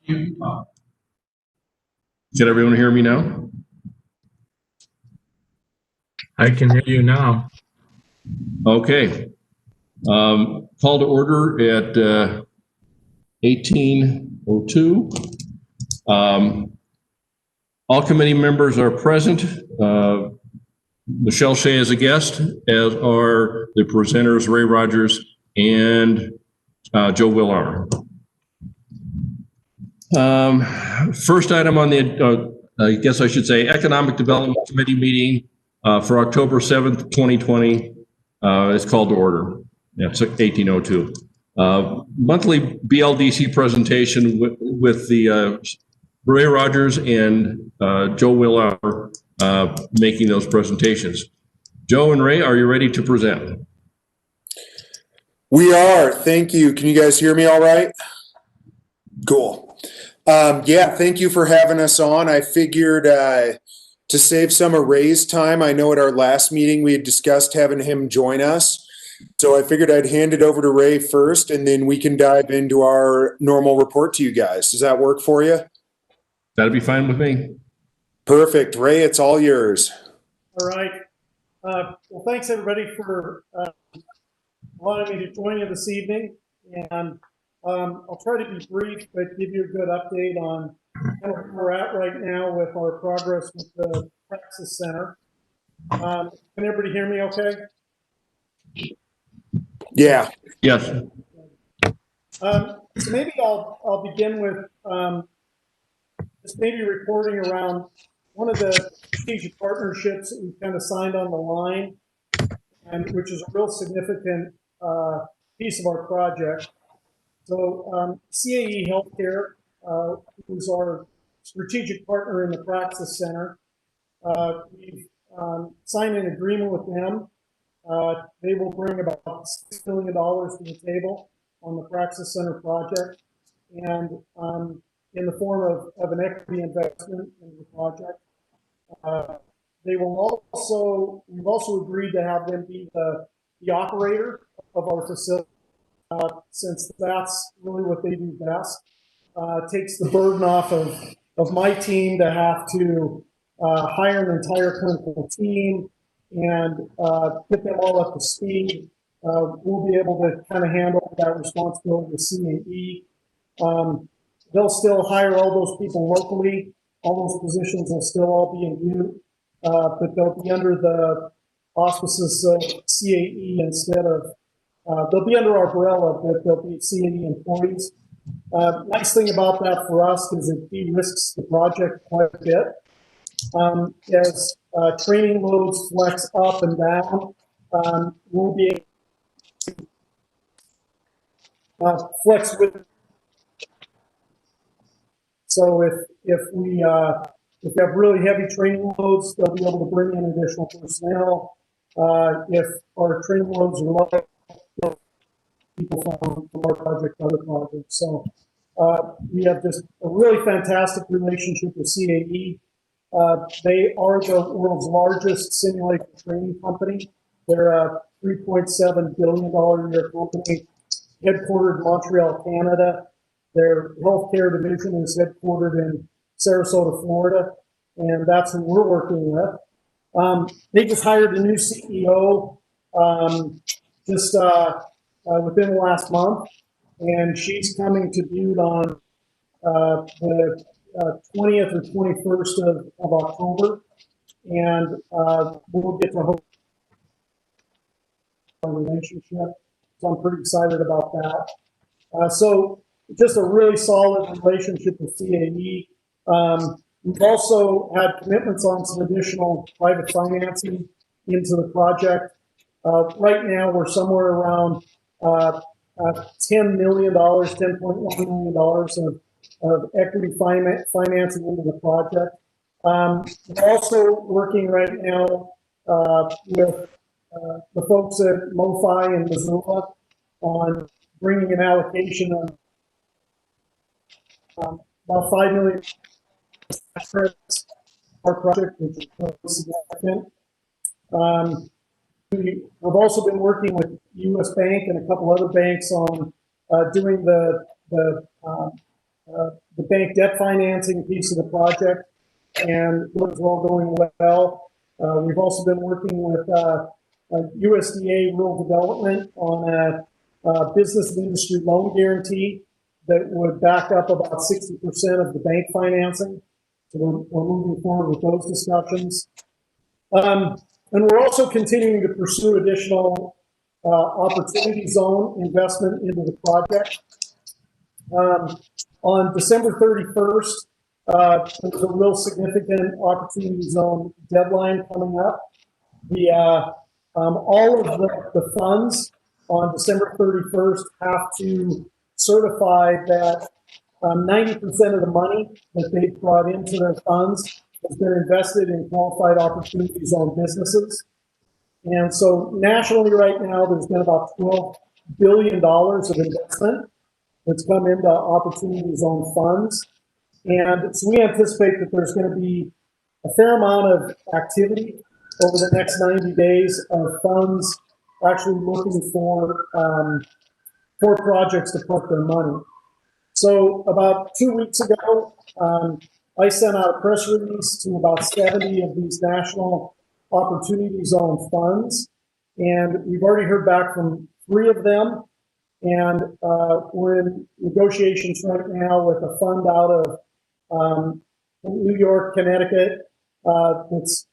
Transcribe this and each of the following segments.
Can everyone hear me now? I can hear you now. Okay. Call to order at 18:02. All committee members are present. Michelle Shea is a guest, as are the presenters Ray Rogers and Joe Willauer. First item on the, I guess I should say, Economic Development Committee meeting for October 7th, 2020 is called to order. It's 18:02. Monthly BLDC presentation with the Ray Rogers and Joe Willauer making those presentations. Joe and Ray, are you ready to present? We are. Thank you. Can you guys hear me all right? Cool. Yeah, thank you for having us on. I figured to save some of Ray's time, I know at our last meeting we had discussed having him join us. So I figured I'd hand it over to Ray first, and then we can dive into our normal report to you guys. Does that work for you? That'd be fine with me. Perfect. Ray, it's all yours. All right. Well, thanks everybody for allowing me to join you this evening. And I'll try to be brief, but give you a good update on where we're at right now with our progress with the Praxis Center. Can everybody hear me okay? Yeah. Yes. So maybe I'll begin with just maybe reporting around one of the strategic partnerships that we kind of signed on the line, and which is a real significant piece of our project. So CAE Healthcare, who's our strategic partner in the Praxis Center, we've signed an agreement with them. They will bring about $6 million to the table on the Praxis Center project, and in the form of an equity investment in the project. They will also, we've also agreed to have them be the operator of our facility, since that's really what they do best. Takes the burden off of my team to have to hire an entire clinical team and get them all up to speed. We'll be able to kind of handle that responsibility with CAE. They'll still hire all those people locally. All those positions will still all be in Butte, but they'll be under the auspices of CAE instead of, they'll be under our umbrella, but they'll be CAE employees. Nice thing about that for us is it de-risks the project quite a bit. As training loads flex up and down, we'll be able to flex with. So if we have really heavy training loads, they'll be able to bring in additional personnel. If our training loads are low, people from our project, other projects. So we have just a really fantastic relationship with CAE. They are the world's largest simulation training company. They're a $3.7 billion a year company, headquartered in Montreal, Canada. Their healthcare division is headquartered in Sarasota, Florida, and that's who we're working with. They just hired a new CEO within the last month, and she's coming to Butte on the 20th or 21st of October, and we'll get to hope our relationship. So I'm pretty excited about that. So just a really solid relationship with CAE. We've also had commitments on some additional private financing into the project. Right now, we're somewhere around $10 million, $10.1 million of equity financing into the project. We're also working right now with the folks at MoFi in Missoula on bringing an allocation of about $5 million credits our project, which is really significant. We've also been working with U.S. Bank and a couple other banks on doing the the bank debt financing piece of the project, and those are all going well. We've also been working with USDA Rural Development on a business and industry loan guarantee that would back up about 60% of the bank financing. So we're moving forward with those discussions. And we're also continuing to pursue additional opportunity zone investment into the project. On December 31st, there's a real significant opportunity zone deadline coming up. All of the funds on December 31st have to certify that 90% of the money that they've brought into their funds has been invested in qualified opportunity zone businesses. And so nationally right now, there's been about $12 billion of investment that's come into opportunity zone funds. And so we anticipate that there's going to be a fair amount of activity over the next 90 days of funds actually looking for projects to put their money. So about 2 weeks ago, I sent out a press release to about 70 of these national opportunity zone funds, and we've already heard back from 3 of them, and we're in negotiations right now with a fund out of New York, Connecticut, that's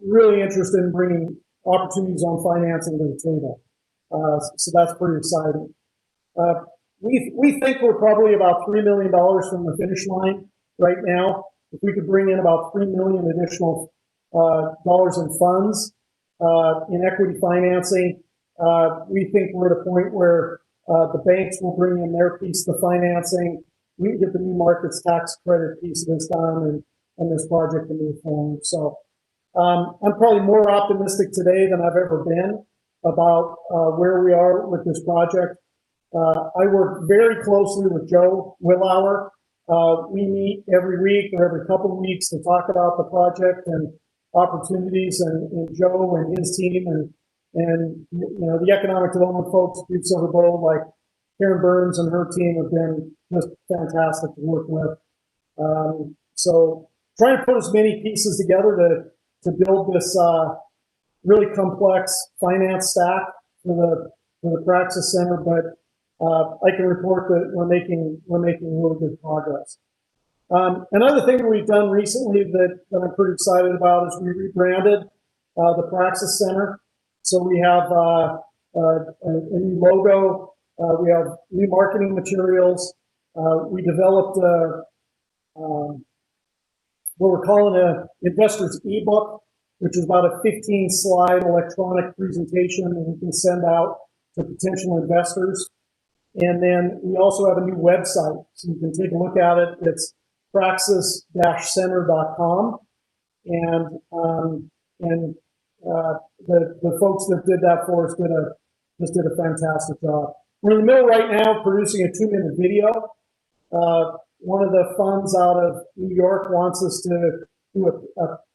really interested in bringing opportunity zone financing to the table. So that's pretty exciting. We think we're probably about $3 million from the finish line right now. If we could bring in about $3 million additional dollars in funds in equity financing, we think we're at a point where the banks will bring in their piece of the financing. We can get the new markets tax credit piece of this done, and this project can move forward. So I'm probably more optimistic today than I've ever been about where we are with this project. I work very closely with Joe Willauer. We meet every week or every couple of weeks to talk about the project and opportunities, and Joe and his team and you know, the economic development folks at Butte-Silver Bowl, like Karen Burns and her team, have been just fantastic to work with. So trying to put as many pieces together to build this really complex finance stack for the Praxis Center, but I can report that we're making really good progress. Another thing that we've done recently that I'm pretty excited about is we rebranded the Praxis Center. So we have a new logo. We have new marketing materials. We developed what we're calling an investor's ebook, which is about a 15-slide electronic presentation that we can send out to potential investors. And then we also have a new website, so you can take a look at it. It's praxis-center.com, and the folks that did that for us just did a fantastic job. We're in the middle right now producing a 2-minute video. One of the funds out of New York wants us to do a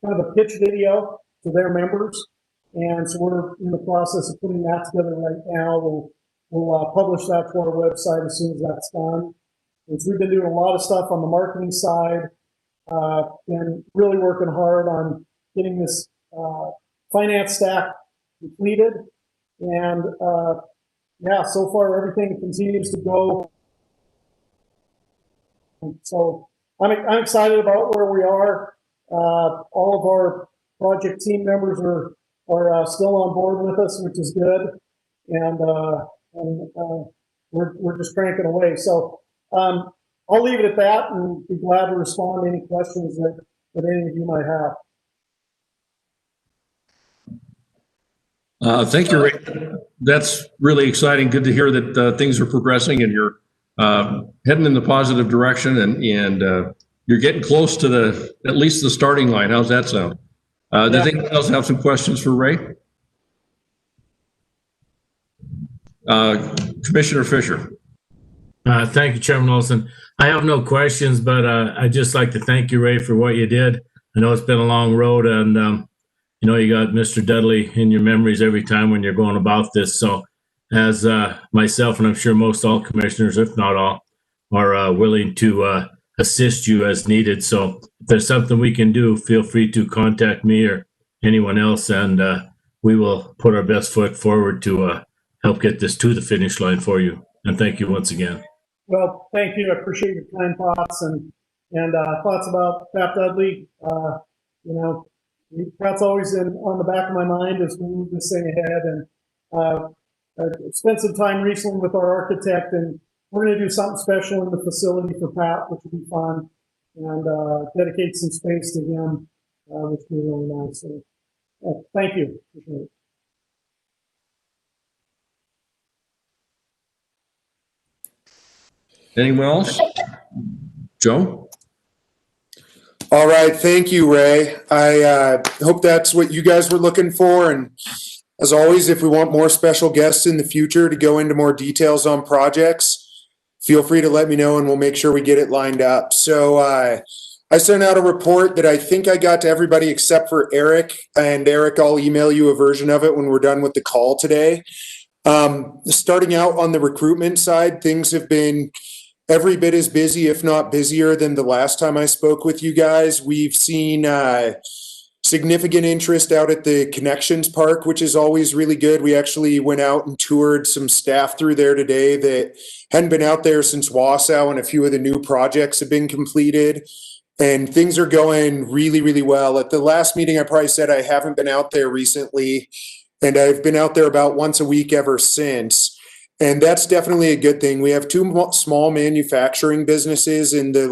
kind of a pitch video to their members, and so we're in the process of putting that together right now. We'll publish that to our website as soon as that's done. And so we've been doing a lot of stuff on the marketing side, and really working hard on getting this finance stack completed. And yeah, so far everything continues to go. So I'm excited about where we are. All of our project team members are still on board with us, which is good. And we're just cranking away. So I'll leave it at that, and be glad to respond to any questions that any of you might have. Thank you, Ray. That's really exciting. Good to hear that things are progressing and you're heading in the positive direction, and you're getting close to at least the starting line. How's that sound? Does anyone else have some questions for Ray? Commissioner Fisher. Thank you, Chairman Olson. I have no questions, but I'd just like to thank you, Ray, for what you did. I know it's been a long road, and you know, you got Mr. Dudley in your memories every time when you're going about this. So as myself, and I'm sure most all commissioners, if not all, are willing to assist you as needed. So if there's something we can do, feel free to contact me or anyone else, and we will put our best foot forward to help get this to the finish line for you. And thank you once again. Well, thank you. I appreciate your kind thoughts and thoughts about Pat Dudley. You know, Pat's always on the back of my mind as we move this thing ahead. And I spent some time recently with our architect, and we're going to do something special in the facility for Pat, which will be fun, and dedicate some space to him, which will be really nice. So, thank you. Appreciate it. Anyone else? Joe? All right. Thank you, Ray. I hope that's what you guys were looking for. And as always, if we want more special guests in the future to go into more details on projects, feel free to let me know and we'll make sure we get it lined up. So I sent out a report that I think I got to everybody except for Eric. And Eric, I'll email you a version of it when we're done with the call today. Starting out on the recruitment side, things have been every bit as busy, if not busier, than the last time I spoke with you guys. We've seen significant interest out at the Connections Park, which is always really good. We actually went out and toured some staff through there today that hadn't been out there since Wausau, and a few of the new projects have been completed. And things are going really, really well. At the last meeting, I probably said I haven't been out there recently, and I've been out there about once a week ever since. And that's definitely a good thing. We have two small manufacturing businesses in the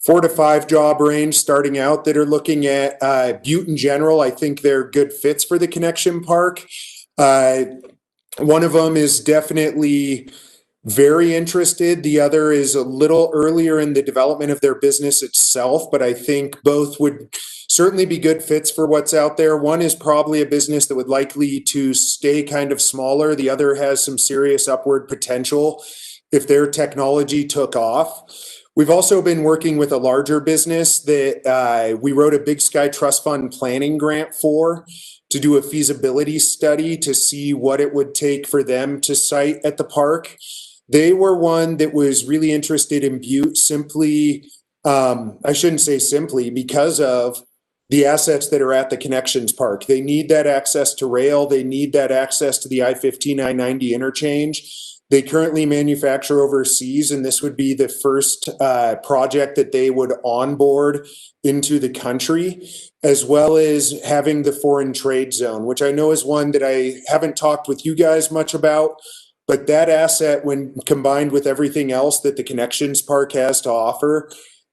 4 to 5 job range starting out that are looking at Butte in general. I think they're good fits for the Connection Park. One of them is definitely very interested. The other is a little earlier in the development of their business itself, but I think both would certainly be good fits for what's out there. One is probably a business that would likely to stay kind of smaller. The other has some serious upward potential if their technology took off. We've also been working with a larger business that we wrote a Big Sky Trust Fund planning grant for to do a feasibility study to see what it would take for them to site at the park. They were one that was really interested in Butte simply, I shouldn't say simply, because of the assets that are at the Connections Park. They need that access to rail. They need that access to the I-15, I-90 interchange. They currently manufacture overseas, and this would be the first project that they would onboard into the country, as well as having the foreign trade zone, which I know is one that I haven't talked with you guys much about. But that asset, when combined with everything else that the Connections Park has to offer,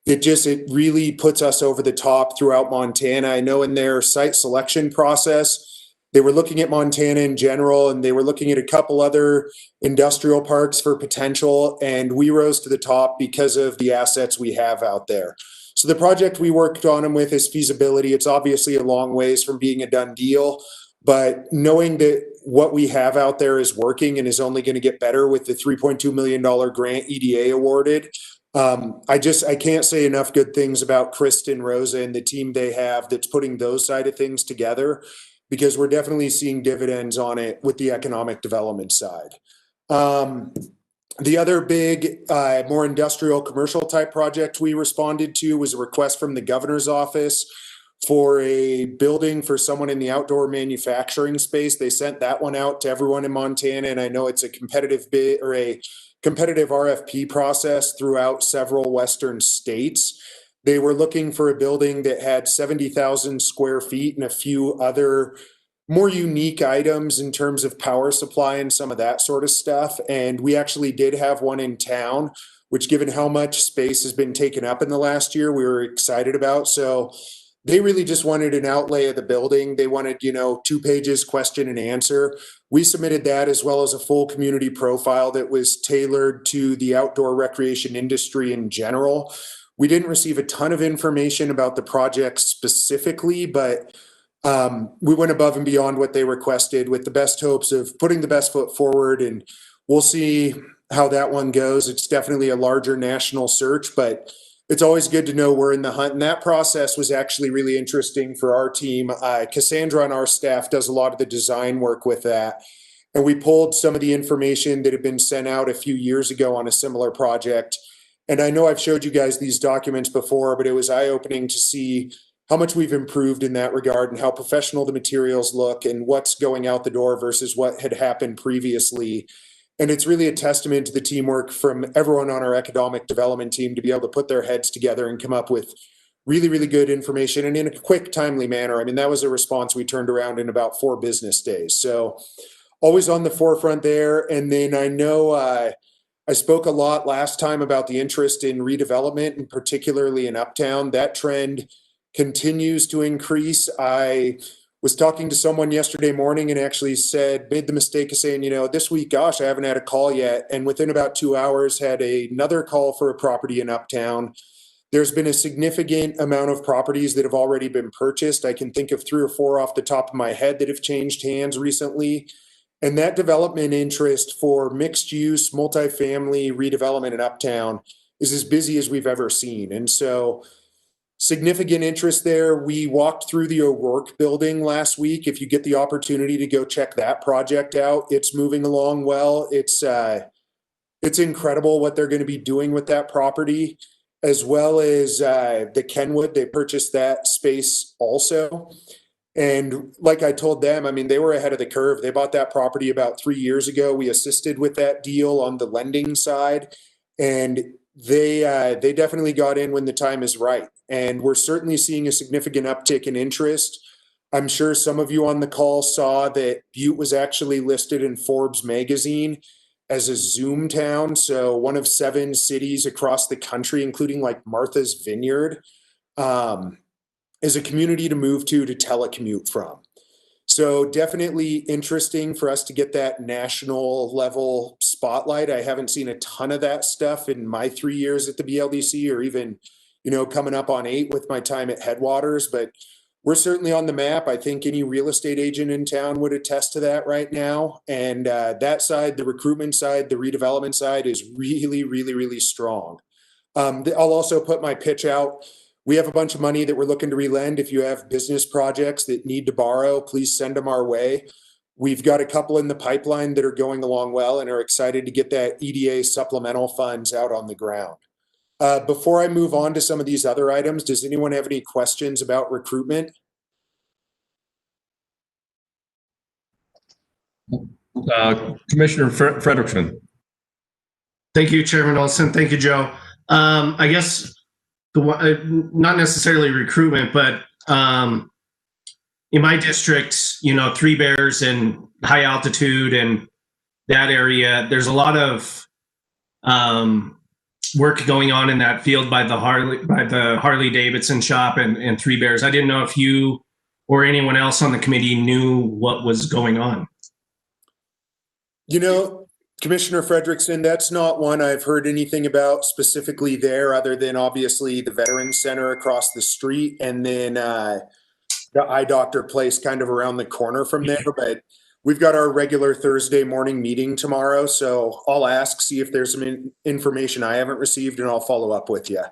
it really puts us over the top throughout Montana. I know in their site selection process, they were looking at Montana in general, and they were looking at a couple other industrial parks for potential, and we rose to the top because of the assets we have out there. So the project we worked on them with is feasibility. It's obviously a long ways from being a done deal, but knowing that what we have out there is working and is only going to get better with the $3.2 million grant EDA awarded, I can't say enough good things about Kristen, Rosa, and the team they have that's putting those side of things together, because we're definitely seeing dividends on it with the economic development side. The other big, more industrial commercial type project we responded to was a request from the governor's office for a building for someone in the outdoor manufacturing space. They sent that one out to everyone in Montana, and I know it's a competitive bid or a competitive RFP process throughout several Western states. They were looking for a building that had 70,000 square feet and a few other more unique items in terms of power supply and some of that sort of stuff. And we actually did have one in town, which, given how much space has been taken up in the last year, we were excited about. So they really just wanted an outlay of the building. They wanted, 2 pages, question and answer. We submitted that, as well as a full community profile that was tailored to the outdoor recreation industry in general. We didn't receive a ton of information about the project specifically, but we went above and beyond what they requested with the best hopes of putting the best foot forward, and we'll see how that one goes. It's definitely a larger national search, but it's always good to know we're in the hunt. And that process was actually really interesting for our team. Cassandra on our staff does a lot of the design work with that. And we pulled some of the information that had been sent out a few years ago on a similar project And I know I've showed you guys these documents before, but it was eye-opening to see how much we've improved in that regard and how professional the materials look and what's going out the door versus what had happened previously. And it's really a testament to the teamwork from everyone on our economic development team to be able to put their heads together and come up with really, really good information and in a quick, timely manner. I mean, that was a response we turned around in about 4 business days. So always on the forefront there. And then I know I spoke a lot last time about the interest in redevelopment and particularly in Uptown. That trend continues to increase. I was talking to someone yesterday morning and actually made the mistake of saying, this week, gosh, I haven't had a call yet. And within about 2 hours had another call for a property in Uptown. There's been a significant amount of properties that have already been purchased. I can think of 3 or 4 off the top of my head that have changed hands recently. And that development interest for mixed use, multifamily redevelopment in Uptown is as busy as we've ever seen. And so significant interest there. We walked through the O'Rourke building last week. If you get the opportunity to go check that project out, it's moving along well. It's incredible what they're going to be doing with that property, as well as the Kenwood. They purchased that space also. And like I told them, I mean, they were ahead of the curve. They bought that property about 3 years ago. We assisted with that deal on the lending side, and they definitely got in when the time is right. And we're certainly seeing a significant uptick in interest. I'm sure some of you on the call saw that Butte was actually listed in Forbes magazine as a Zoom town. So one of 7 cities across the country, including like Martha's Vineyard, is a community to move to telecommute from. So definitely interesting for us to get that national level spotlight. I haven't seen a ton of that stuff in my 3 years at the BLDC, or even, coming up on 8 with my time at Headwaters, but we're certainly on the map. I think any real estate agent in town would attest to that right now. And that side, the recruitment side, the redevelopment side is really, really, really strong. I'll also put my pitch out. We have a bunch of money that we're looking to relend. If you have business projects that need to borrow, please send them our way. We've got a couple in the pipeline that are going along well and are excited to get that EDA supplemental funds out on the ground. Before I move on to some of these other items, does anyone have any questions about recruitment? Commissioner Frederickson. Thank you, Chairman Olson. Thank you, Joe. I guess not necessarily recruitment, but in my district, Three Bears and high altitude and that area, there's a lot of work going on in that field by the Harley Davidson shop and Three Bears. I didn't know if you or anyone else on the committee knew what was going on. Commissioner Frederickson, that's not one I've heard anything about specifically there, other than obviously the Veterans Center across the street, and then the eye doctor place kind of around the corner from there. But we've got our regular Thursday morning meeting tomorrow, so I'll see if there's some information I haven't received, and I'll follow up with you.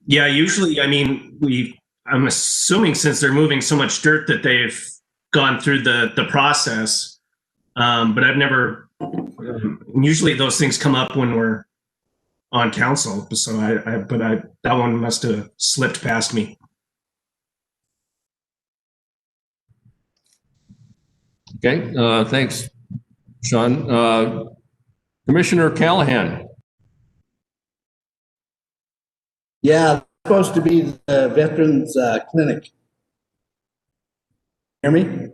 Yeah, usually, I'm assuming since they're moving so much dirt that they've gone through the process, but I've never. Usually those things come up when we're on council, so that one must have slipped past me. Okay, thanks, Sean. Commissioner Callahan. Yeah, it's supposed to be the Veterans Clinic. Hear me?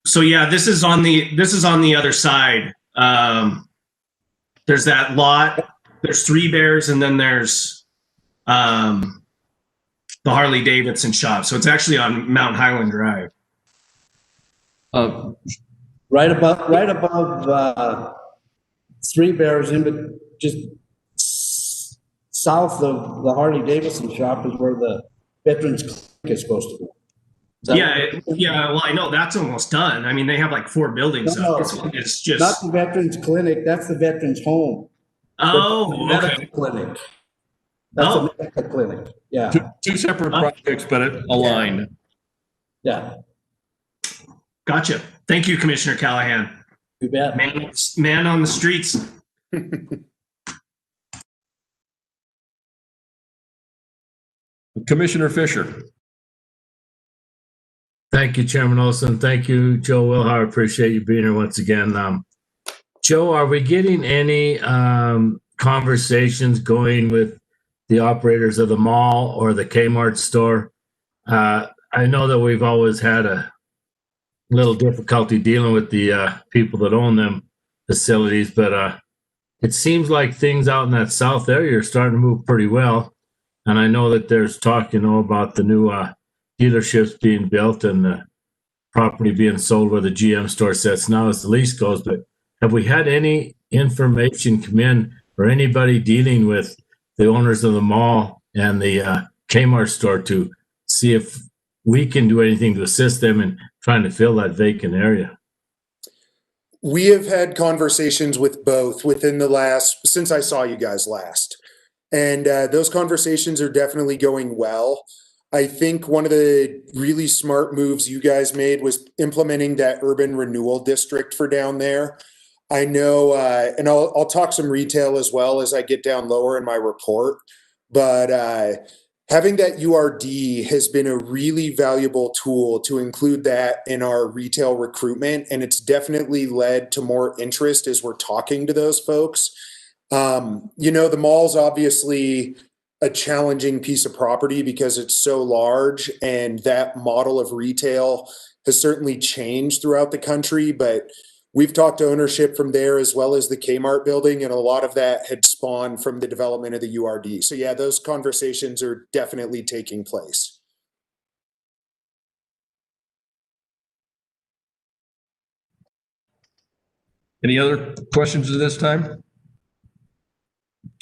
So yeah, this is on the other side. There's that lot. There's Three Bears, and then there's the Harley Davidson shop. So it's actually on Mount Highland Drive. Right above Three Bears, just south of the Harley Davidson shop is where the Veterans Clinic is supposed to be. Yeah. Well, I know that's almost done. I mean, they have like 4 buildings up. This one is just not the Veterans Clinic. That's the Veterans Home. Oh, the okay. medical clinic. That's a medical clinic. Yeah. Two separate projects, but aligned. Yeah. Gotcha. Thank you, Commissioner Callahan. You bet. Man on the streets. Commissioner Fisher. Thank you, Chairman Olson. Thank you, Joe Wilhar. Appreciate you being here once again. Joe, are we getting any conversations going with the operators of the mall or the Kmart store? I know that we've always had a little difficulty dealing with the people that own them facilities, but it seems like things out in that south area are starting to move pretty well. And I know that there's talk, about the new dealerships being built and the property being sold where the GM store sits now as the lease goes. But have we had any information come in or anybody dealing with the owners of the mall and the Kmart store to see if we can do anything to assist them in trying to fill that vacant area? We have had conversations with both since I saw you guys last. And those conversations are definitely going well. I think one of the really smart moves you guys made was implementing that urban renewal district for down there. I know, and I'll talk some retail as well as I get down lower in my report, but having that URD has been a really valuable tool to include that in our retail recruitment, and it's definitely led to more interest as we're talking to those folks. The mall's obviously a challenging piece of property because it's so large, and that model of retail has certainly changed throughout the country, but we've talked to ownership from there as well as the Kmart building, and a lot of that had spawned from the development of the URD. So yeah, those conversations are definitely taking place. Any other questions at this time?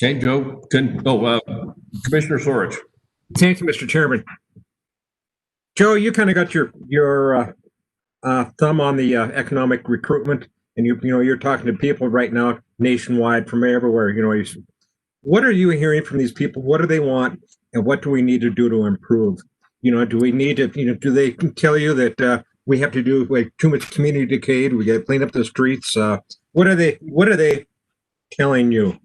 Okay, Joe, Commissioner Sorich. Thank you, Mr. Chairman. Joe, you kind of got your thumb on the economic recruitment, and you're talking to people right now nationwide from everywhere. What are you hearing from these people? What do they want, and what do we need to do to improve? Do we need to? Do they tell you that we have to do like too much community decay? We got to clean up the streets. What are they telling you?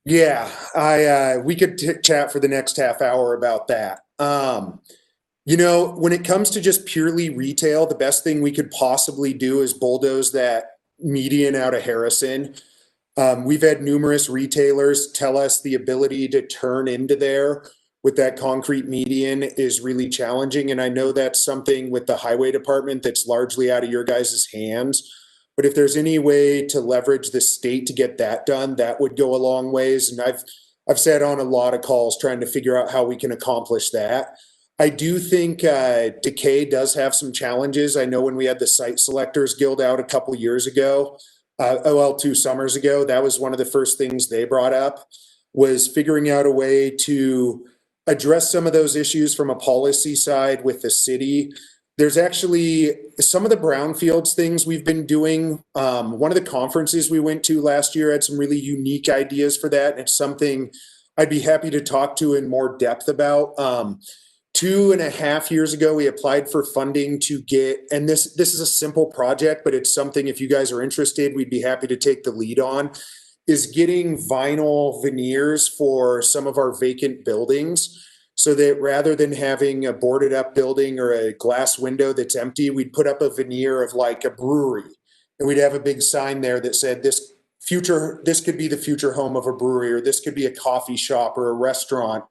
Yeah, we could chat for the next half hour about that. When it comes to just purely retail, the best thing we could possibly do is bulldoze that median out of Harrison. We've had numerous retailers tell us the ability to turn into there with that concrete median is really challenging. And I know that's something with the highway department that's largely out of your guys' hands. But if there's any way to leverage the state to get that done, that would go a long ways. And I've sat on a lot of calls trying to figure out how we can accomplish that. I do think decay does have some challenges. I know when we had the Site Selectors Guild out a couple years ago, 2 summers ago, that was one of the first things they brought up, was figuring out a way to address some of those issues from a policy side with the city. There's actually some of the brownfields things we've been doing. One of the conferences we went to last year had some really unique ideas for that. And it's something I'd be happy to talk to in more depth about. 2.5 years ago, we applied for funding to get, and this is a simple project, but it's something if you guys are interested, we'd be happy to take the lead on, is getting vinyl veneers for some of our vacant buildings. So that rather than having a boarded up building or a glass window that's empty, we'd put up a veneer of like a brewery. And we'd have a big sign there that said, this could be the future home of a brewery, or this could be a coffee shop or a restaurant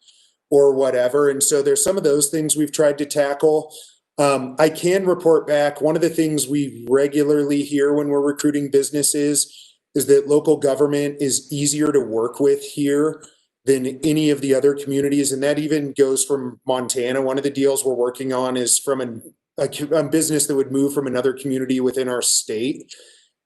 or whatever. And so there's some of those things we've tried to tackle. I can report back. One of the things we regularly hear when we're recruiting businesses is that local government is easier to work with here than any of the other communities. And that even goes from Montana. One of the deals we're working on is from a business that would move from another community within our state.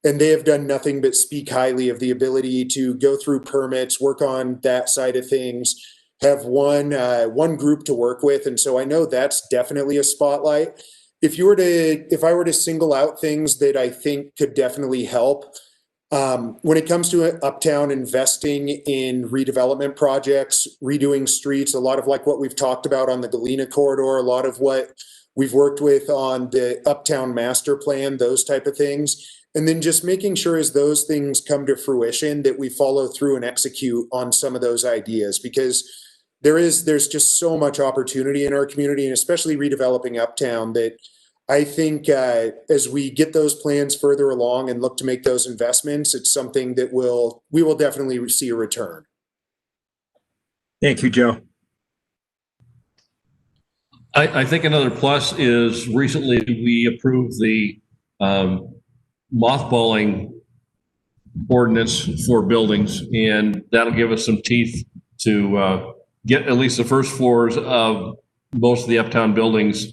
And they have done nothing but speak highly of the ability to go through permits, work on that side of things, have one group to work with. And so I know that's definitely a spotlight. If I were to single out things that I think could definitely help, when it comes to Uptown investing in redevelopment projects, redoing streets, a lot of like what we've talked about on the Galena corridor, a lot of what we've worked with on the Uptown master plan, those type of things. And then just making sure as those things come to fruition that we follow through and execute on some of those ideas, because there's just so much opportunity in our community, and especially redeveloping uptown, that I think as we get those plans further along and look to make those investments, it's something that we will definitely see a return. Thank you, Joe. I think another plus is recently we approved the mothballing ordinance for buildings, and that'll give us some teeth to get at least the first floors of most of the uptown buildings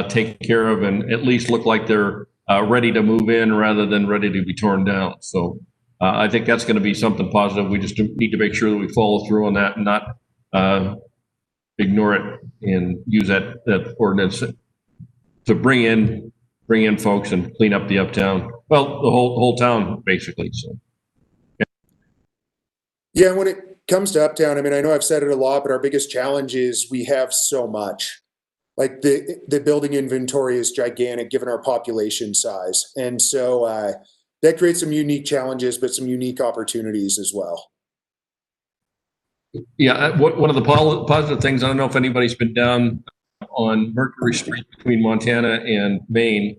taken care of, and at least look like they're ready to move in rather than ready to be torn down. So I think that's going to be something positive. We just need to make sure that we follow through on that and not ignore it and use that ordinance to bring in folks and clean up the uptown. Well, the whole town basically. So. Yeah, when it comes to uptown, I mean, I know I've said it a lot, but our biggest challenge is we have so much. Like the building inventory is gigantic given our population size. And so that creates some unique challenges, but some unique opportunities as well. Yeah, one of the positive things, I don't know if anybody's been down on Mercury Street between Montana and Maine.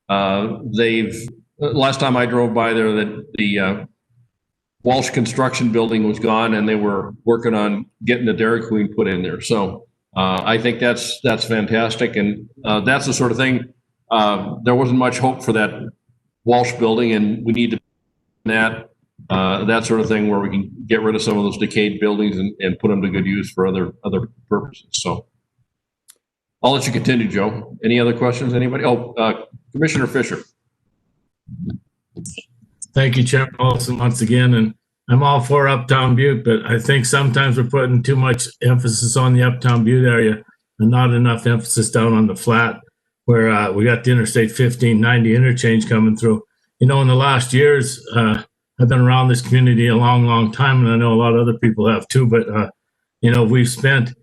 Last time I drove by there, the Walsh Construction building was gone, and they were working on getting the Dairy Queen put in there. So I think that's fantastic, and that's the sort of thing. There wasn't much hope for that Walsh building, and we need to that sort of thing where we can get rid of some of those decayed buildings and put them to good use for other purposes. So I'll let you continue, Joe. Any other questions? Anybody? Oh, Commissioner Fisher. Thank you, Chairman Olson, once again. And I'm all for Uptown Butte, but I think sometimes we're putting too much emphasis on the Uptown Butte area and not enough emphasis down on the flat, where we got the Interstate 1590 interchange coming through. You know, in the last years, I've been around this community a long time, and I know a lot of other people have too, but you know, we've spent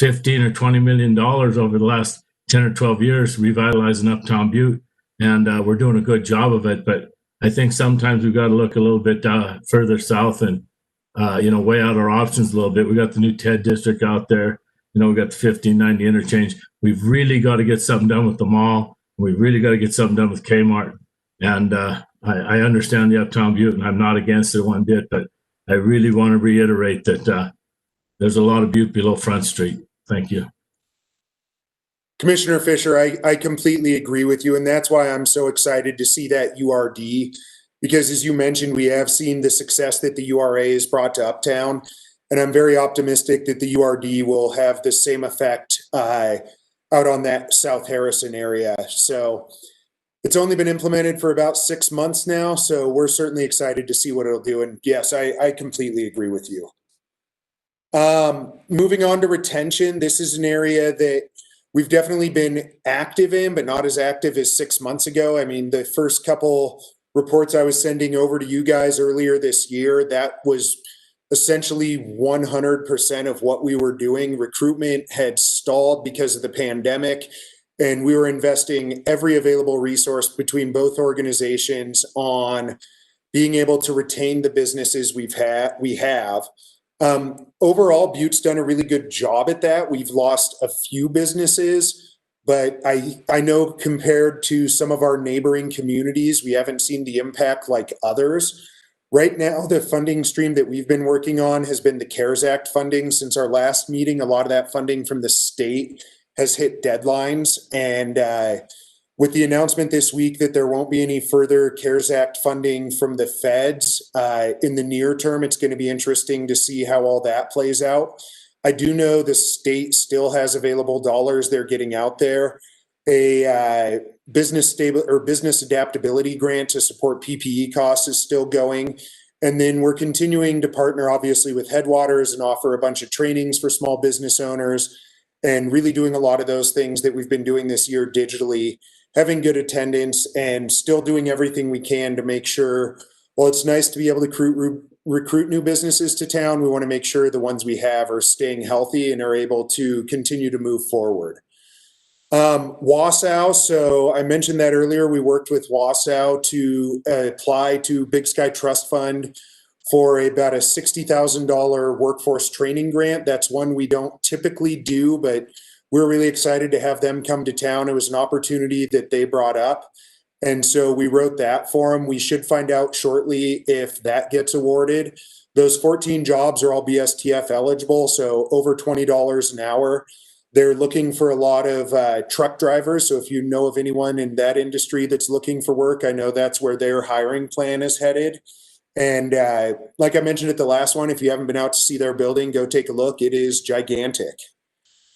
$15 or $20 million over the last 10 or 12 years revitalizing Uptown Butte, and we're doing a good job of it. But I think sometimes we've got to look a little bit further south and, you know, weigh out our options a little bit. We got the new TED district out there. You know, we got the 1590 interchange. We've really got to get something done with the mall. We've really got to get something done with Kmart. And I understand the Uptown Butte, and I'm not against it one bit, but I really want to reiterate that there's a lot of Butte below Front Street. Thank you. Commissioner Fisher, I completely agree with you, and that's why I'm so excited to see that URD, because as you mentioned, we have seen the success that the URA has brought to Uptown, and I'm very optimistic that the URD will have the same effect out on that South Harrison area. So it's only been implemented for about 6 months now, so we're certainly excited to see what it'll do. And yes, I completely agree with you. Moving on to retention, this is an area that we've definitely been active in, but not as active as 6 months ago. I mean, the first couple reports I was sending over to you guys earlier this year, that was essentially 100% of what we were doing. Recruitment had stalled because of the pandemic, and we were investing every available resource between both organizations on being able to retain the businesses we have. Overall, Butte's done a really good job at that. We've lost a few businesses, but I know compared to some of our neighboring communities, we haven't seen the impact like others. Right now, the funding stream that we've been working on has been the CARES Act funding since our last meeting. A lot of that funding from the state has hit deadlines, and with the announcement this week that there won't be any further CARES Act funding from the feds in the near term, it's going to be interesting to see how all that plays out. I do know the state still has available dollars they're getting out there. A business adaptability grant to support PPE costs is still going. And then we're continuing to partner, obviously, with Headwaters and offer a bunch of trainings for small business owners, and really doing a lot of those things that we've been doing this year digitally, having good attendance, and still doing everything we can to make sure, well, it's nice to be able to recruit new businesses to town. We want to make sure the ones we have are staying healthy and are able to continue to move forward. Wausau, so I mentioned that earlier. We worked with Wausau to apply to Big Sky Trust Fund for about a $60,000 workforce training grant. That's one we don't typically do, but we're really excited to have them come to town. It was an opportunity that they brought up. And so we wrote that for them. We should find out shortly if that gets awarded. Those 14 jobs are all BSTF eligible, so over $20 an hour. They're looking for a lot of truck drivers. So if you know of anyone in that industry that's looking for work, I know that's where their hiring plan is headed. And like I mentioned at the last one, if you haven't been out to see their building, go take a look. It is gigantic.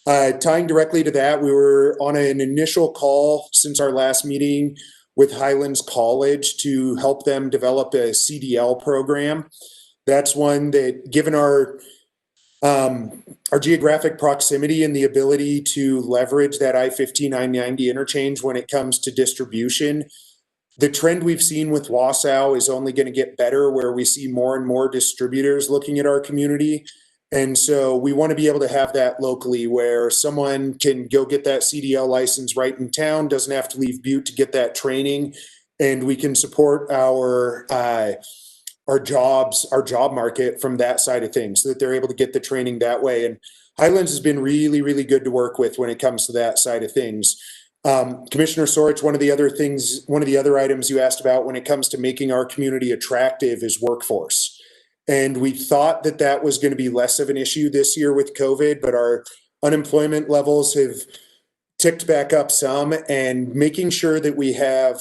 Tying directly to that, we were on an initial call since our last meeting with Highlands College to help them develop a CDL program. That's one that, given our geographic proximity and the ability to leverage that I-15, I-90 interchange when it comes to distribution, the trend we've seen with Wausau is only going to get better, where we see more and more distributors looking at our community. And so we want to be able to have that locally, where someone can go get that CDL license right in town, doesn't have to leave Butte to get that training, and we can support our job market from that side of things, so that they're able to get the training that way. And Highlands has been really, really good to work with when it comes to that side of things. Commissioner Sorich, one of the other items you asked about when it comes to making our community attractive is workforce. And we thought that that was going to be less of an issue this year with COVID, but our unemployment levels have ticked back up some, and making sure that we have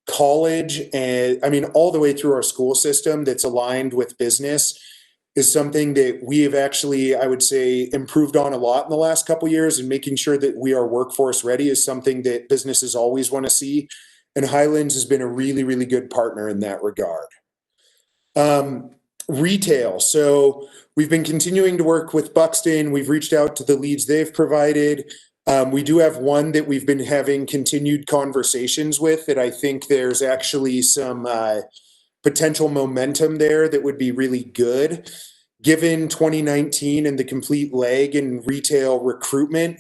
college, and all the way through our school system that's aligned with business is something that we have actually, I would say, improved on a lot in the last couple of years. And making sure that we are workforce ready is something that businesses always want to see. And Highlands has been a really, really good partner in that regard. Retail. So we've been continuing to work with Buxton. We've reached out to the leads they've provided. We do have one that we've been having continued conversations with, that I think there's actually some potential momentum there that would be really good. Given 2019 and the complete lag in retail recruitment,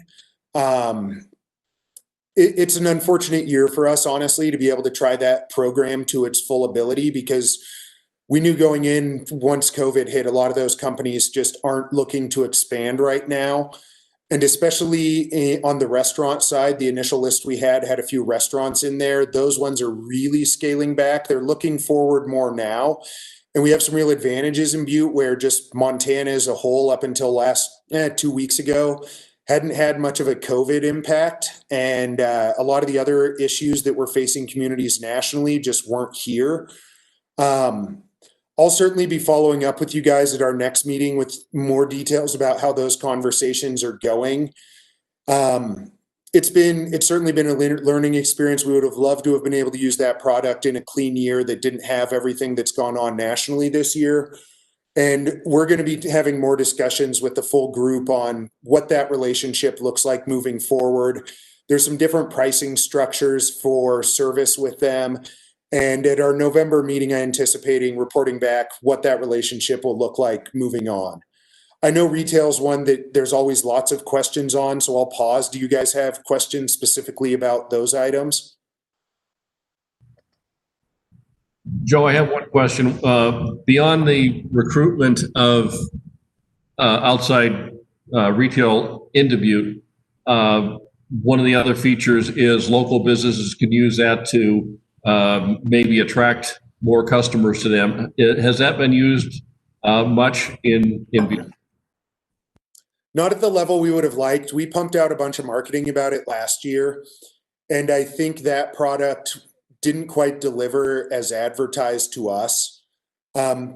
it's an unfortunate year for us, honestly, to be able to try that program to its full ability, because we knew going in, once COVID hit, a lot of those companies just aren't looking to expand right now. And especially on the restaurant side, the initial list we had a few restaurants in there. Those ones are really scaling back. They're looking forward more now. And we have some real advantages in Butte, where just Montana as a whole, up until last 2 weeks ago, hadn't had much of a COVID impact. And a lot of the other issues that we're facing communities nationally just weren't here. I'll certainly be following up with you guys at our next meeting with more details about how those conversations are going. It's certainly been a learning experience. We would have loved to have been able to use that product in a clean year that didn't have everything that's gone on nationally this year. And we're going to be having more discussions with the full group on what that relationship looks like moving forward. There's some different pricing structures for service with them. And at our November meeting, I'm anticipating reporting back what that relationship will look like moving on. I know retail is one that there's always lots of questions on, so I'll pause. Do you guys have questions specifically about those items? Joe, I have one question. Beyond the recruitment of outside retail into Butte, one of the other features is local businesses can use that to maybe attract more customers to them. Has that been used much in Butte? Not at the level we would have liked. We pumped out a bunch of marketing about it last year, and I think that product didn't quite deliver as advertised to us.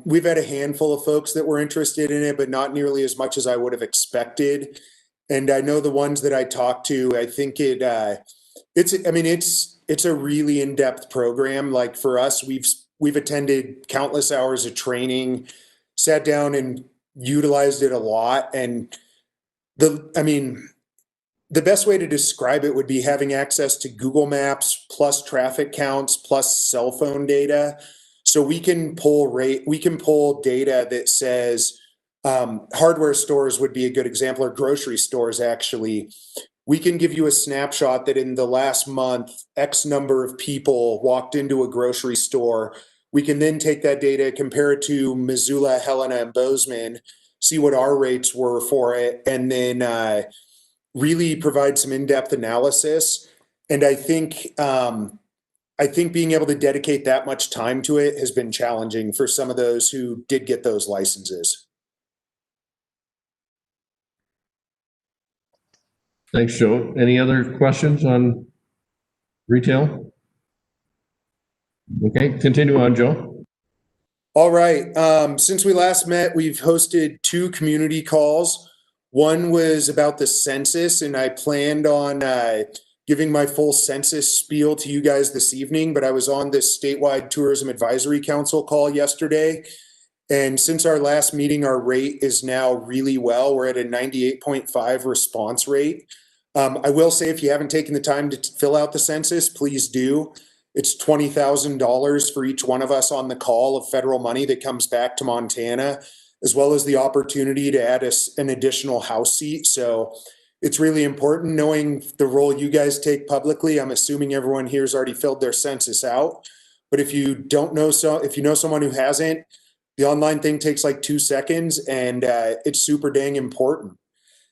We've had a handful of folks that were interested in it, but not nearly as much as I would have expected. And I know the ones that I talked to, I think it's a really in-depth program. Like for us, we've attended countless hours of training, sat down and utilized it a lot. And the best way to describe it would be having access to Google Maps plus traffic counts plus cell phone data. So we can pull data that says hardware stores would be a good example, or grocery stores actually. We can give you a snapshot that in the last month, X number of people walked into a grocery store We can then take that data, compare it to Missoula, Helena, and Bozeman, see what our rates were for it, and then really provide some in-depth analysis. And I think being able to dedicate that much time to it has been challenging for some of those who did get those licenses. Thanks, Joe. Any other questions on retail? Okay, continue on, Joe. All right. Since we last met, we've hosted 2 community calls. One was about the census, and I planned on giving my full census spiel to you guys this evening, but I was on this statewide tourism advisory council call yesterday. And since our last meeting, our rate is now really well. We're at a 98.5 response rate. I will say, if you haven't taken the time to fill out the census, please do. It's $20,000 for each one of us on the call of federal money that comes back to Montana, as well as the opportunity to add an additional House seat. So it's really important knowing the role you guys take publicly. I'm assuming everyone here has already filled their census out. But if you don't know, if you know someone who hasn't, the online thing takes like 2 seconds, and it's super dang important.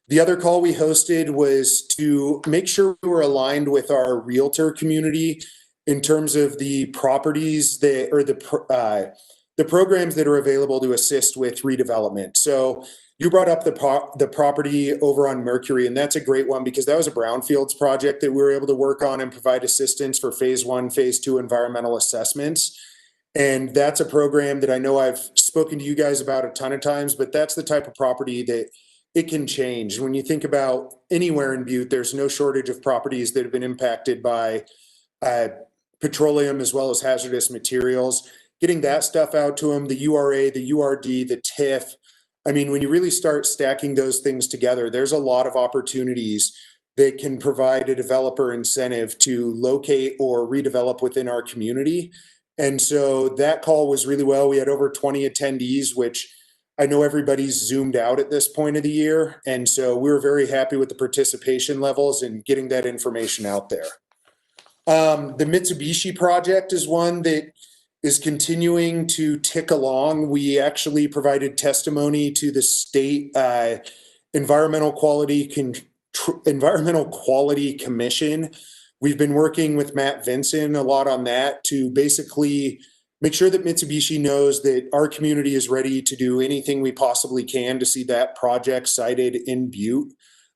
The other call we hosted was to make sure we were aligned with our realtor community in terms of the properties that, or the programs that are available to assist with redevelopment. So you brought up the property over on Mercury, and that's a great one because that was a brownfields project that we were able to work on and provide assistance for phase 1, phase 2 environmental assessments. And that's a program that I know I've spoken to you guys about a ton of times, but that's the type of property that it can change. When you think about anywhere in Butte, there's no shortage of properties that have been impacted by petroleum as well as hazardous materials. Getting that stuff out to them, the URA, the URD, the TIF. I mean, when you really start stacking those things together, there's a lot of opportunities that can provide a developer incentive to locate or redevelop within our community. And so that call was really well. We had over 20 attendees, which I know everybody's zoomed out at this point of the year. And so we were very happy with the participation levels and getting that information out there. The Mitsubishi Project is one that is continuing to tick along. We actually provided testimony to the state Environmental Quality Commission. We've been working with Matt Vinson a lot on that to basically make sure that Mitsubishi knows that our community is ready to do anything we possibly can to see that project sited in Butte.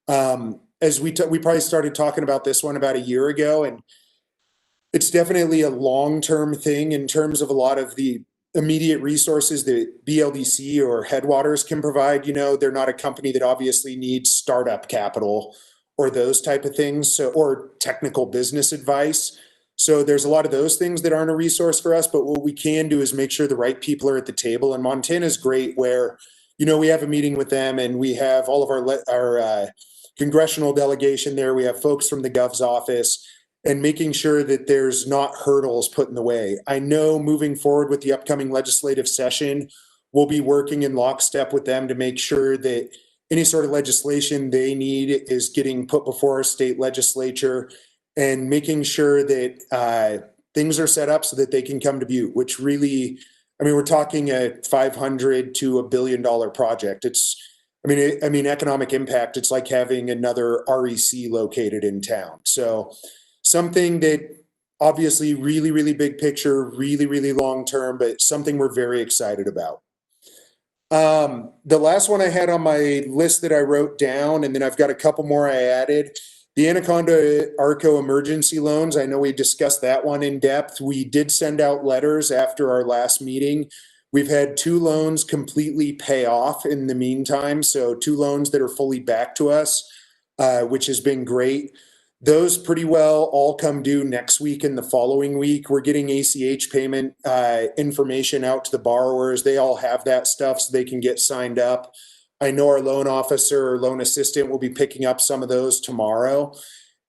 As we probably started talking about this one about a year ago, and it's definitely a long-term thing in terms of a lot of the immediate resources that BLDC or Headwaters can provide. You know, they're not a company that obviously needs startup capital or those type of things, so, or technical business advice. So there's a lot of those things that aren't a resource for us, but what we can do is make sure the right people are at the table. And Montana's great where, you know, we have a meeting with them and we have all of our congressional delegation there. We have folks from the Gov's office and making sure that there's not hurdles put in the way. I know moving forward with the upcoming legislative session, we'll be working in lockstep with them to make sure that any sort of legislation they need is getting put before our state legislature and making sure that things are set up so that they can come to Butte, which really, I mean, we're talking a $500 to $1 billion project. It's, I mean, economic impact, it's like having another REC located in town. So something that obviously really, really big picture, really, really long-term, but something we're very excited about. The last one I had on my list that I wrote down, and then I've got a couple more I added, the Anaconda Arco emergency loans. I know we discussed that one in depth. We did send out letters after our last meeting. We've had 2 loans completely pay off in the meantime. So 2 loans that are fully back to us, which has been great. Those pretty well all come due next week and the following week. We're getting ACH payment information out to the borrowers. They all have that stuff so they can get signed up. I know our loan officer or loan assistant will be picking up some of those tomorrow.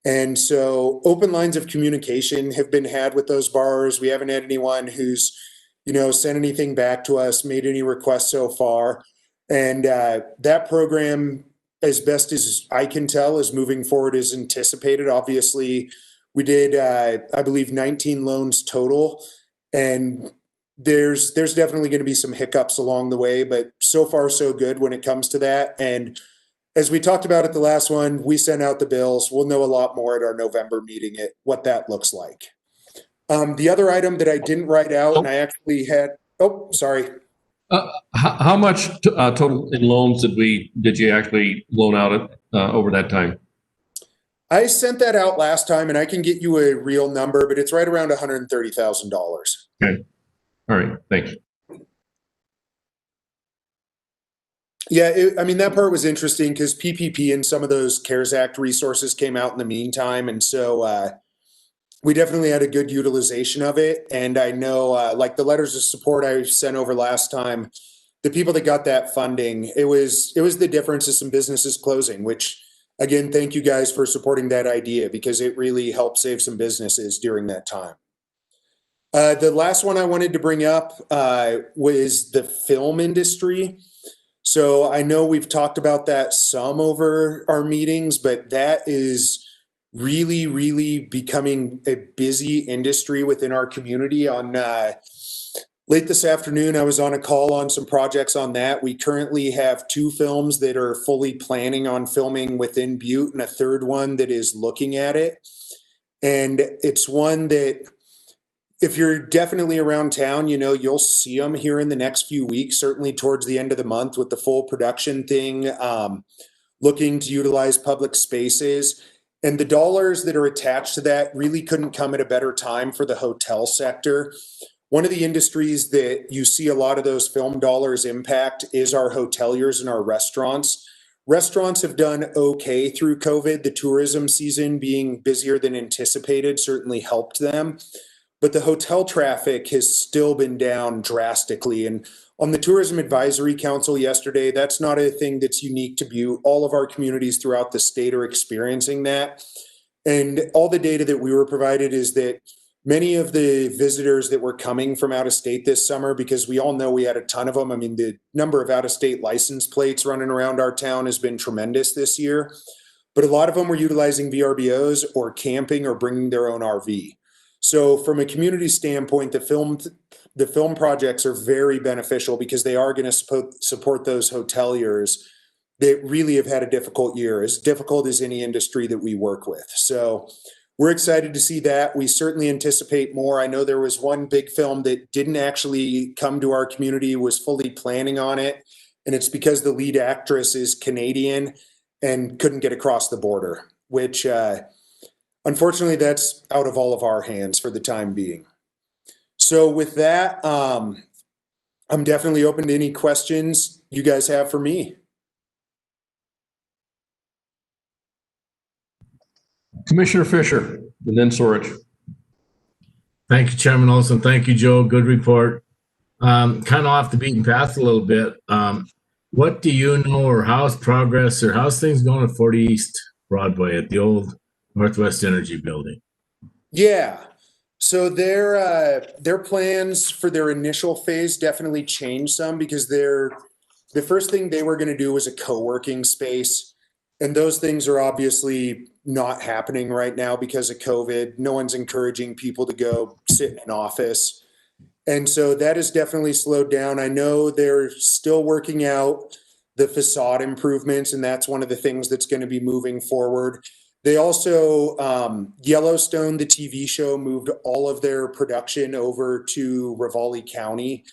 And so open lines of communication have been had with those borrowers. We haven't had anyone who's, you know, sent anything back to us, made any requests so far. And that program, as best as I can tell, is moving forward as anticipated. Obviously, we did, I believe, 19 loans total. And there's definitely going to be some hiccups along the way, but so far so good when it comes to that. And as we talked about at the last one, we sent out the bills. We'll know a lot more at our November meeting at what that looks like. The other item that I didn't write out, and I actually had, oh, sorry. How much total in loans did you actually loan out over that time? I sent that out last time, and I can get you a real number, but it's right around $130,000. Okay. All right. Thanks. Yeah, I mean, that part was interesting because PPP and some of those CARES Act resources came out in the meantime. And so we definitely had a good utilization of it. And I know, like the letters of support I sent over last time, the people that got that funding, it was the difference of some businesses closing, which, again, thank you guys for supporting that idea because it really helped save some businesses during that time. The last one I wanted to bring up was the film industry. So I know we've talked about that some over our meetings, but that is really, really becoming a busy industry within our community. On late this afternoon, I was on a call on some projects on that. We currently have 2 films that are fully planning on filming within Butte and a third one that is looking at it. And it's one that, if you're definitely around town, you know, you'll see them here in the next few weeks, certainly towards the end of the month with the full production thing, looking to utilize public spaces. And the dollars that are attached to that really couldn't come at a better time for the hotel sector. One of the industries that you see a lot of those film dollars impact is our hoteliers and our restaurants. Restaurants have done okay through COVID. The tourism season being busier than anticipated certainly helped them. But the hotel traffic has still been down drastically. And on the Tourism Advisory Council yesterday, that's not a thing that's unique to Butte. All of our communities throughout the state are experiencing that. And all the data that we were provided is that many of the visitors that were coming from out of state this summer, because we all know we had a ton of them. I mean, the number of out of state license plates running around our town has been tremendous this year. But a lot of them were utilizing VRBOs or camping or bringing their own RV. So from a community standpoint, the film projects are very beneficial because they are going to support those hoteliers that really have had a difficult year, as difficult as any industry that we work with. So we're excited to see that. We certainly anticipate more. I know there was one big film that didn't actually come to our community, was fully planning on it. And it's because the lead actress is Canadian and couldn't get across the border, which unfortunately, that's out of all of our hands for the time being. So with that, I'm definitely open to any questions you guys have for me. Commissioner Fisher, and then Sorich. Thank you, Chairman Olson. Thank you, Joe. Good report. Kind of off the beaten path a little bit. What do you know, or how's progress, or how's things going at 40 East Broadway at the old Northwest Energy Building? Yeah. So their plans for their initial phase definitely changed some because the first thing they were going to do was a co-working space. And those things are obviously not happening right now because of COVID. No one's encouraging people to go sit in an office. And so that has definitely slowed down. I know they're still working out the facade improvements, and that's one of the things that's going to be moving forward. They also, Yellowstone, the TV show, moved all of their production over to Ravalli County.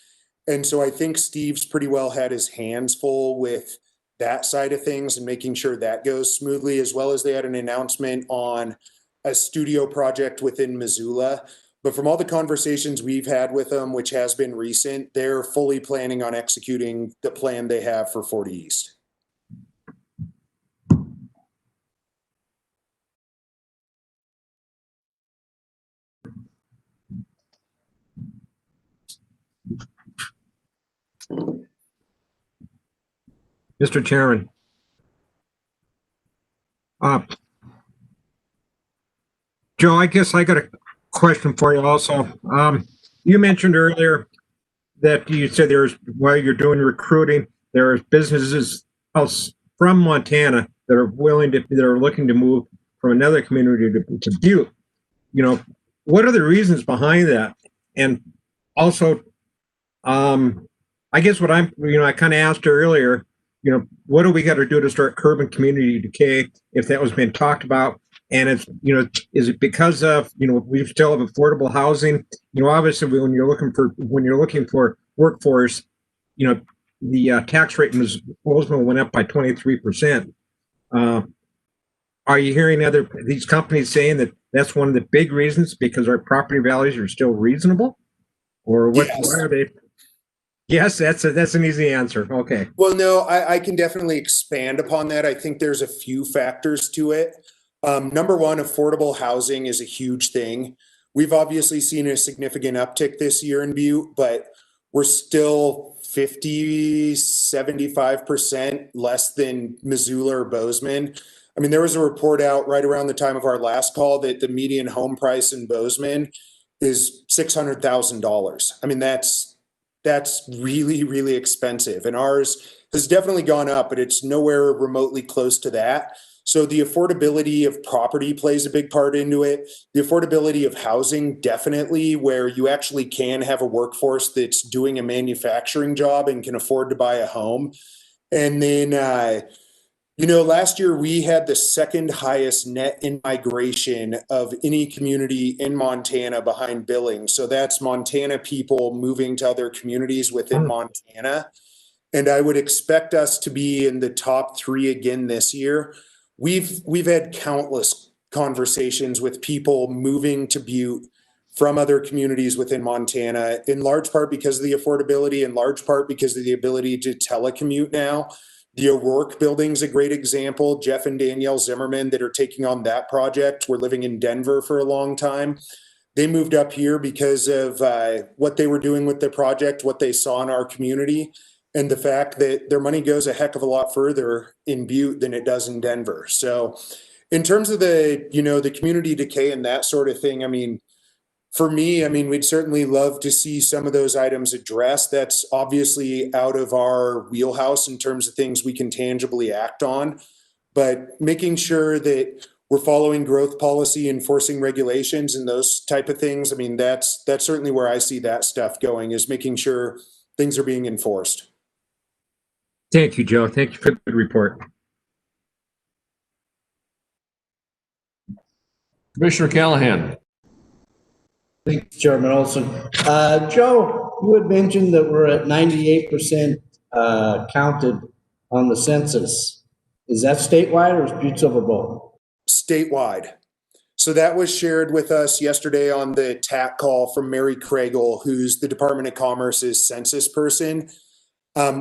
And so I think Steve's pretty well had his hands full with that side of things and making sure that goes smoothly, as well as they had an announcement on a studio project within Missoula. But from all the conversations we've had with them, which has been recent, they're fully planning on executing the plan they have for 40 East. Mr. Chairman. Joe, I guess I got a question for you also. You mentioned earlier that you said while you're doing recruiting, there's businesses from Montana that are looking to move from another community to Butte. You know, what are the reasons behind that? And also, I guess what I kind of asked earlier, what do we got to do to start curbing community decay if that was being talked about? And it's, is it because of, we still have affordable housing? Obviously when you're looking for workforce, the tax rate in Bozeman went up by 23%. Are you hearing these companies saying that that's one of the big reasons because our property values are still reasonable? Or what? Yes. Why are they? Yes, that's an easy answer. Okay. Well, no, I can definitely expand upon that. I think there's a few factors to it. Number one, affordable housing is a huge thing. We've obviously seen a significant uptick this year in Butte, but we're still 50, 75% less than Missoula or Bozeman. I mean, there was a report out right around the time of our last call that the median home price in Bozeman is $600,000. I mean, that's really, really expensive. And ours has definitely gone up, but it's nowhere remotely close to that. So the affordability of property plays a big part into it. The affordability of housing, definitely, where you actually can have a workforce that's doing a manufacturing job and can afford to buy a home. And then, last year we had the second highest net in migration of any community in Montana behind Billings. So that's Montana people moving to other communities within Montana. And I would expect us to be in the top 3 again this year. We've had countless conversations with people moving to Butte from other communities within Montana, in large part because of the affordability, in large part because of the ability to telecommute now. The O'Rourke building's a great example. Jeff and Danielle Zimmerman that are taking on that project were living in Denver for a long time. They moved up here because of what they were doing with the project, what they saw in our community, and the fact that their money goes a heck of a lot further in Butte than it does in Denver. So in terms of the community decay and that sort of thing, I mean, for me, we'd certainly love to see some of those items addressed. That's obviously out of our wheelhouse in terms of things we can tangibly act on, but making sure that we're following growth policy, enforcing regulations and those type of things. I mean, that's certainly where I see that stuff going, is making sure things are being enforced. Thank you, Joe. Thank you for the good report. Commissioner Callahan. Thanks, Chairman Olson. Joe, you had mentioned that we're at 98% counted on the census. Is that statewide or is Butte-Silver both? Statewide. So that was shared with us yesterday on the TAC call from Mary Craigle, who's the Department of Commerce's census person.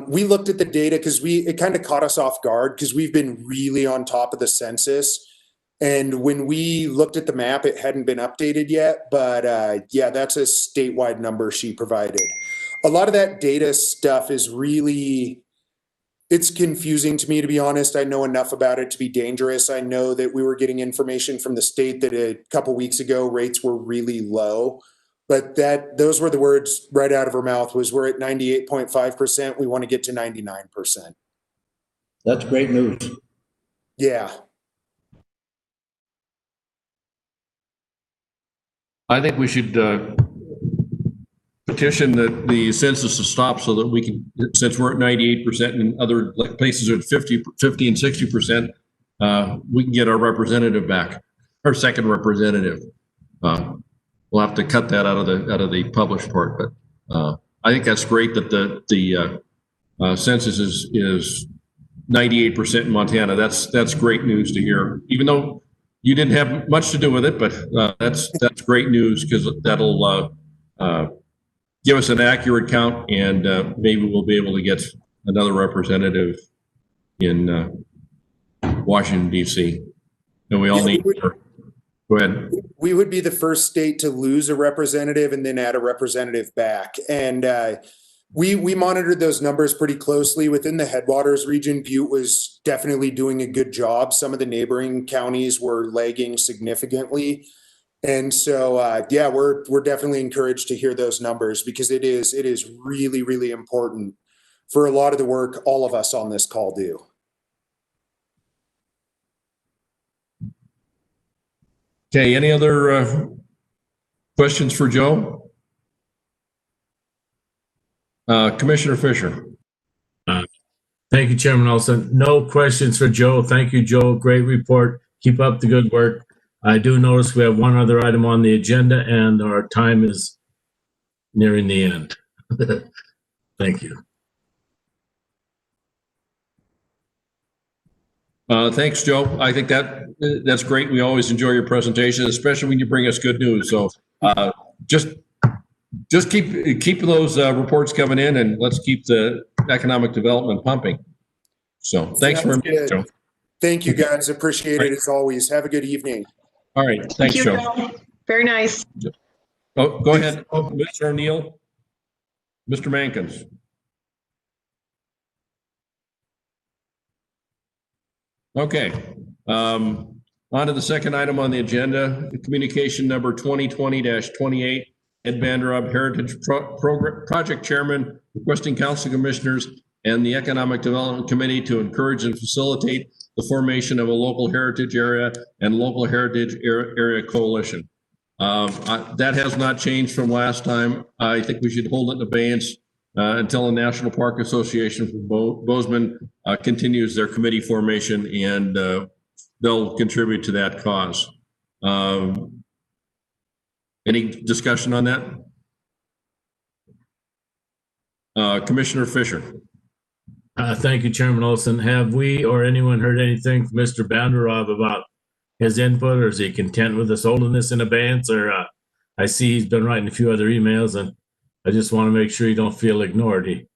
We looked at the data because it kind of caught us off guard because we've been really on top of the census. And when we looked at the map, it hadn't been updated yet. But yeah, that's a statewide number she provided. A lot of that data stuff is it's confusing to me, to be honest. I know enough about it to be dangerous. I know that we were getting information from the state that a couple weeks ago rates were really low. But those were the words right out of her mouth, was we're at 98.5%. We want to get to 99%. That's great news. Yeah. I think we should petition the census to stop so that we can, since we're at 98% and other places are at 50 and 60%, we can get our representative back, our second representative. We'll have to cut that out of the published part, but I think that's great that the census is 98% in Montana. That's great news to hear, even though you didn't have much to do with it, but that's great news because that'll give us an accurate count, and maybe we'll be able to get another representative in Washington, D.C. And we all need more. Go ahead. We would be the first state to lose a representative and then add a representative back. And we monitored those numbers pretty closely. Within the Headwaters region, Butte was definitely doing a good job. Some of the neighboring counties were lagging significantly. And so, yeah, we're definitely encouraged to hear those numbers because it is really, really important for a lot of the work all of us on this call do. Okay, any other questions for Joe? Commissioner Fisher. Thank you, Chairman Olson. No questions for Joe. Thank you, Joe. Great report. Keep up the good work. I do notice we have one other item on the agenda and our time is nearing the end. Thank you. Thanks, Joe. I think that's great. We always enjoy your presentation, especially when you bring us good news. So just keep those reports coming in, and let's keep the economic development pumping. So thanks very much, Joe. Thank you, guys. Appreciate it as always. Have a good evening. All right. Thanks, Joe. Very nice. Oh, go ahead, Mr. O'Neill. Mr. Mankins. Okay. On to the second item on the agenda, communication number 2020-28. Ed Vanderub, Heritage Project Chairman, requesting Council Commissioners and the Economic Development Committee to encourage and facilitate the formation of a local heritage area and local heritage area coalition. That has not changed from last time. I think we should hold it in abeyance until the National Park Association for Bozeman continues their committee formation, and they'll contribute to that cause. Any discussion on that? Commissioner Fisher. Thank you, Chairman Olson. Have we or anyone heard anything from Mr. Banderov about his input, or is he content with us holding this in abeyance? Or I see he's been writing a few other emails, and I just want to make sure you don't feel ignored. He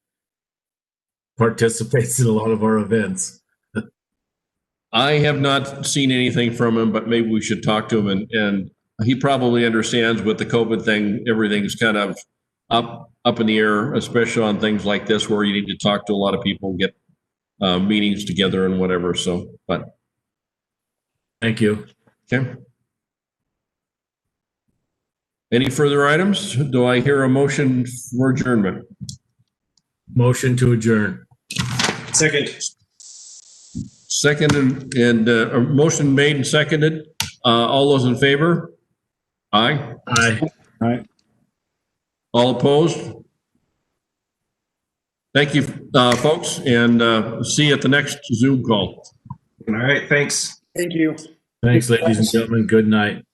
participates in a lot of our events. I have not seen anything from him, but maybe we should talk to him, and he probably understands with the COVID thing, everything's kind of up in the air, especially on things like this where you need to talk to a lot of people, get meetings together and whatever. So, but Thank you. okay. Any further items? Do I hear a motion for adjournment? Motion to adjourn. Second. Second and a motion made and seconded. All those in favor? Aye. Aye. All opposed? Thank you, folks, and see you at the next Zoom call. All right. Thanks. Thank you. Thanks, ladies and gentlemen. Good night.